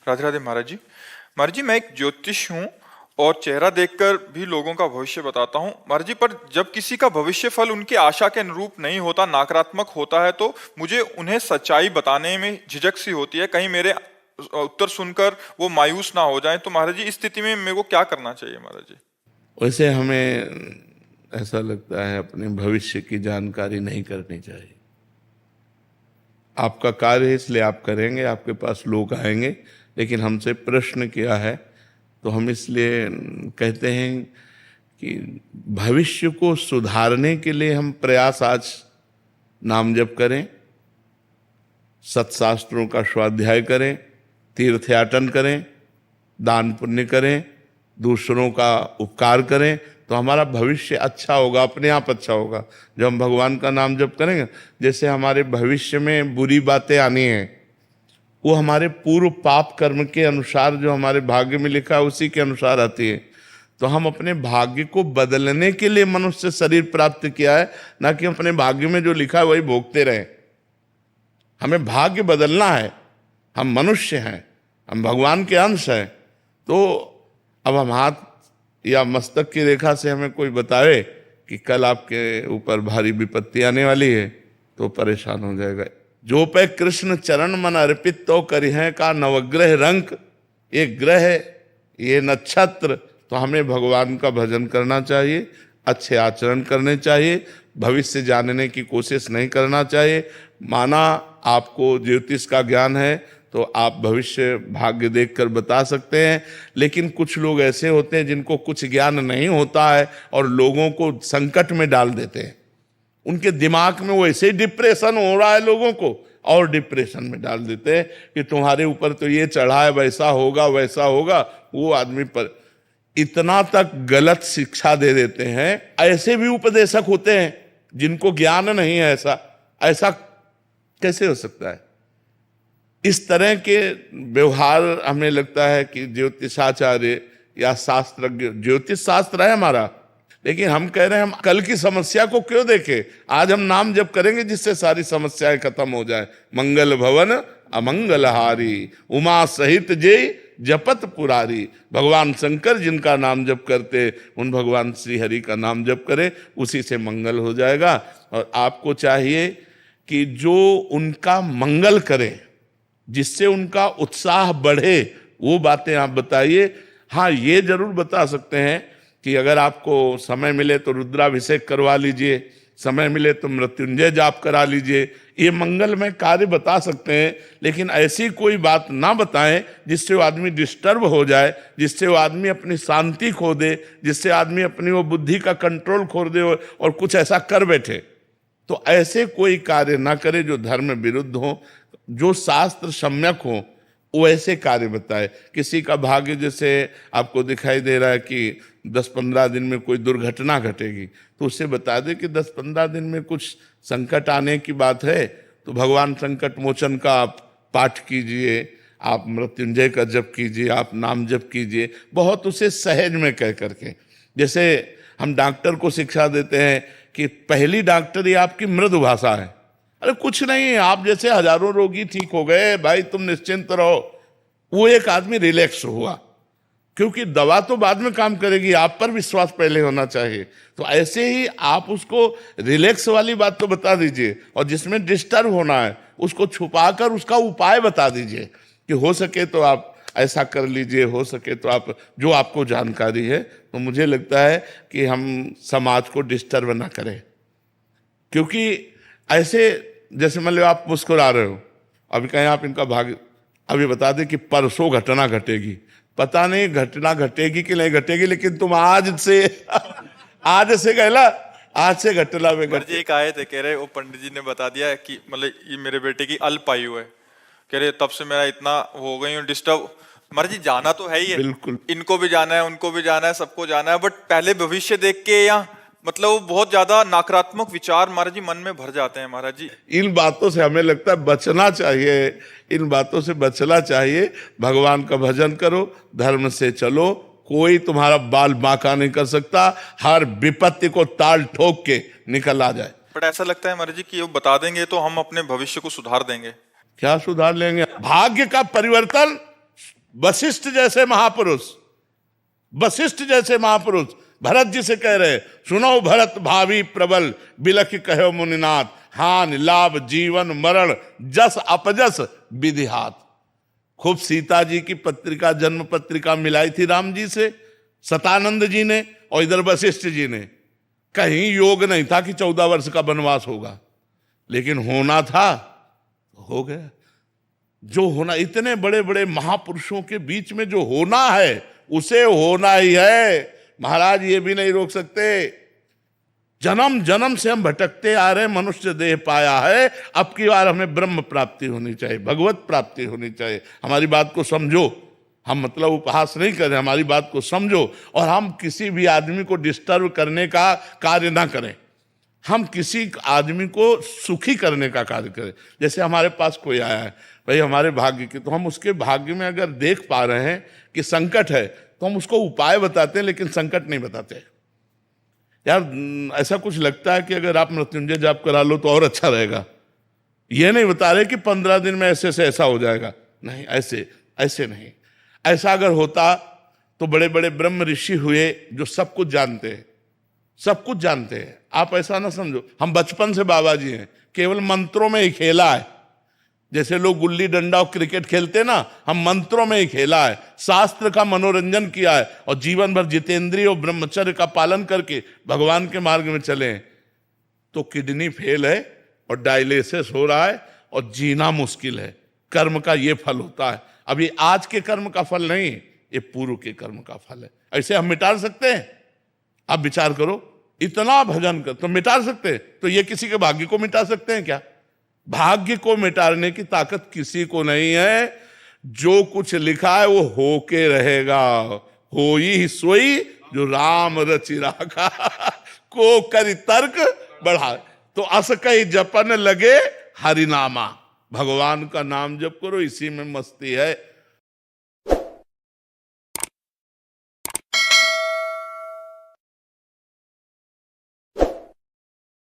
राधे राधे महाराज जी। महाराज जी, मैं एक ज्योतिष हूँ और चेहरा देखकर भी लोगों का भविष्य बताता हूँ महाराज जी। पर जब किसी का भविष्य फल उनकी आशा के अनुरूप नहीं होता, नकारात्मक होता है, तो मुझे उन्हें सच्चाई बताने में झिझक सी होती है, कहीं मेरे उत्तर सुनकर वो मायूस ना हो जाएं। तो महाराज जी, इस स्थिति में मेरे को क्या करना चाहिए महाराज जी? वैसे हमें ऐसा लगता है अपने भविष्य की जानकारी नहीं करनी चाहिए। आपका कार्य है इसलिए आप करेंगे, आपके पास लोग आएंगे, लेकिन हमसे प्रश्न किया है तो हम इसलिए कहते हैं कि भविष्य को सुधारने के लिए हम प्रयास आज नाम जप करें, सत्शास्त्रों का स्वाध्याय करें, तीर्थयाटन करें, दान पुण्य करें, दूसरों का उपकार करें, तो हमारा भविष्य अच्छा होगा, अपने आप अच्छा होगा। जब हम भगवान का नाम जप करेंगे, जैसे हमारे भविष्य में बुरी बातें आनी हैं, वो हमारे पूर्व पाप कर्म के अनुसार जो हमारे भाग्य में लिखा है उसी के अनुसार आती है। तो हम अपने भाग्य को बदलने के लिए मनुष्य शरीर प्राप्त किया है, ना कि अपने भाग्य में जो लिखा है वही भोगते रहें। हमें भाग्य बदलना है। हम मनुष्य हैं, हम भगवान के अंश हैं। तो अब हम हाथ या मस्तक की रेखा से हमें कोई बतावे कि कल आपके ऊपर भारी विपत्ति आने वाली है, तो परेशान हो जाएगा। जो पे कृष्ण चरण मन अर्पित तो करिहे का नवग्रह रंक, ये ग्रह ये नक्षत्र, तो हमें भगवान का भजन करना चाहिए, अच्छे आचरण करने चाहिए, भविष्य जानने की कोशिश नहीं करना चाहिए। माना आपको ज्योतिष का ज्ञान है तो आप भविष्य भाग्य देखकर बता सकते हैं, लेकिन कुछ लोग ऐसे होते हैं जिनको कुछ ज्ञान नहीं होता है और लोगों को संकट में डाल देते हैं। उनके दिमाग में वो ऐसे डिप्रेशन हो रहा है, लोगों को और डिप्रेशन में डाल देते हैं कि तुम्हारे ऊपर तो ये चढ़ा है, वैसा होगा वैसा होगा। वो आदमी पर इतना तक गलत शिक्षा दे देते हैं। ऐसे भी उपदेशक होते हैं जिनको ज्ञान नहीं है। ऐसा कैसे हो सकता है? इस तरह के व्यवहार हमें लगता है कि ज्योतिषाचार्य या शास्त्रज्ञ, ज्योतिष शास्त्र है हमारा, लेकिन हम कह रहे हैं हम कल की समस्या को क्यों देखें। आज हम नाम जप करेंगे जिससे सारी समस्याएं खत्म हो जाए। मंगल भवन अमंगलहारी, उमा सहित जय जपत पुरारी। भगवान शंकर जिनका नाम जप करते, उन भगवान श्री हरि का नाम जप करें, उसी से मंगल हो जाएगा। और आपको चाहिए कि जो उनका मंगल करे, जिससे उनका उत्साह बढ़े, वो बातें आप बताइए। हाँ, ये जरूर बता सकते हैं कि अगर आपको समय मिले तो रुद्राभिषेक करवा लीजिए, समय मिले तो मृत्युंजय जाप करा लीजिए। ये मंगलमय कार्य बता सकते हैं, लेकिन ऐसी कोई बात ना बताएं जिससे वो आदमी डिस्टर्ब हो जाए, जिससे वो आदमी अपनी शांति खो दे, जिससे आदमी अपनी वो बुद्धि का कंट्रोल खो दे और कुछ ऐसा कर बैठे। तो ऐसे कोई कार्य ना करे जो धर्म विरुद्ध हो, जो शास्त्र सम्यक हो, वो ऐसे कार्य बताए। किसी का भाग्य जैसे आपको दिखाई दे रहा है कि 10-15 दिन में कोई दुर्घटना घटेगी, तो उसे बता दे कि 10-15 दिन में कुछ संकट आने की बात है, तो भगवान संकट मोचन का आप पाठ कीजिए, आप मृत्युंजय का जप कीजिए, आप नाम जप कीजिए, बहुत उसे सहज में कह करके। जैसे हम डॉक्टर को शिक्षा देते हैं कि पहली डॉक्टरी आपकी मृदु भाषा है। अरे कुछ नहीं, आप जैसे हजारों रोगी ठीक हो गए भाई, तुम निश्चिंत रहो। वो एक आदमी रिलैक्स हुआ, क्योंकि दवा तो बाद में काम करेगी, आप पर विश्वास पहले होना चाहिए। तो ऐसे ही आप उसको रिलैक्स वाली बात तो बता दीजिए, और जिसमें डिस्टर्ब होना है उसको छुपाकर उसका उपाय बता दीजिए कि हो सके तो आप ऐसा कर लीजिए, हो सके तो आप, जो आपको जानकारी है। तो मुझे लगता है कि हम समाज को डिस्टर्ब ना करें, क्योंकि ऐसे जैसे मान लो आप मुस्कुरा रहे हो, अभी कहें आप इनका भाग्य, अभी बता दें कि परसों घटना घटेगी, पता नहीं घटना घटेगी कि नहीं घटेगी, लेकिन तुम आज से कहला, आज से घटना में जी एक आए थे, कह रहे वो पंडित जी ने बता दिया कि मतलब ये मेरे बेटे की अल्प आयु है, कह रहे तब से मेरा इतना हो गई हूँ डिस्टर्ब। महाराज जी, जाना तो है ही है, बिल्कुल, इनको भी जाना है, उनको भी जाना है, सबको जाना है, बट पहले भविष्य देख के या मतलब वो बहुत ज्यादा नकारात्मक विचार महाराज जी मन में भर जाते हैं। महाराज जी, इन बातों से हमें लगता है बचना चाहिए, इन बातों से बचना चाहिए। भगवान का भजन करो, धर्म से चलो, कोई तुम्हारा बाल बांका नहीं कर सकता, हर विपत्ति को ताल ठोक के निकल आ जाए। बट ऐसा लगता है महाराज जी कि वो बता देंगे तो हम अपने भविष्य को सुधार देंगे। क्या सुधार लेंगे? भाग्य का परिवर्तन वशिष्ठ जैसे महापुरुष, वशिष्ठ जैसे महापुरुष भरत जी से कह रहे, सुनो भरत भावी प्रबल, बिलख कहो मुनिनाथ, हान लाभ जीवन मरण, जस अपजस विधि हाथ। खूब सीता जी की पत्रिका, जन्म पत्रिका मिलाई थी राम जी से सतानंद जी ने, और इधर वशिष्ठ जी ने। कहीं योग नहीं था कि 14 वर्ष का वनवास होगा, लेकिन होना था, हो गया। जो होना, इतने बड़े बड़े महापुरुषों के बीच में जो होना है उसे होना ही है महाराज, ये भी नहीं रोक सकते। जन्म जन्म से हम भटकते आ रहे, मनुष्य देह पाया है, अब की बार हमें ब्रह्म प्राप्ति होनी चाहिए, भगवत प्राप्ति होनी चाहिए। हमारी बात को समझो, हम मतलब उपहास नहीं कर रहे, हमारी बात को समझो, और हम किसी भी आदमी को डिस्टर्ब करने का कार्य ना करें, हम किसी आदमी को सुखी करने का कार्य करें। जैसे हमारे पास कोई आया है, भाई हमारे भाग्य की, तो हम उसके भाग्य में अगर देख पा रहे हैं कि संकट है, तो हम उसको उपाय बताते हैं, लेकिन संकट नहीं बताते। यार ऐसा कुछ लगता है कि अगर आप मृत्युंजय जाप करा लो तो और अच्छा रहेगा, ये नहीं बता रहे कि 15 दिन में ऐसे से ऐसा हो जाएगा, नहीं, ऐसे ऐसे नहीं। ऐसा अगर होता तो बड़े बड़े ब्रह्म ऋषि हुए जो सब कुछ जानते हैं, सब कुछ जानते हैं। आप ऐसा ना समझो हम बचपन से बाबा जी हैं, केवल मंत्रों में ही खेला है। जैसे लोग गुल्ली डंडा और क्रिकेट खेलते ना, हम मंत्रों में ही खेला है, शास्त्र का मनोरंजन किया है, और जीवन भर जितेंद्रिय और ब्रह्मचर्य का पालन करके भगवान के मार्ग में चले हैं। तो किडनी फेल है और डायलिसिस हो रहा है और जीना मुश्किल है। कर्म का ये फल होता है। अब ये आज के कर्म का फल नहीं, ये पूर्व के कर्म का फल है। ऐसे हम मिटा सकते हैं? आप विचार करो, इतना भजन कर तो मिटा सकते हैं, तो ये किसी के भाग्य को मिटा सकते हैं क्या? भाग्य को मिटाने की ताकत किसी को नहीं है। जो कुछ लिखा है वो होके रहेगा। होई सोई जो राम रचि राखा, को करी तर्क बढ़ा, तो अस कई जपन लगे हरिनामा। भगवान का नाम जप करो, इसी में मस्ती है।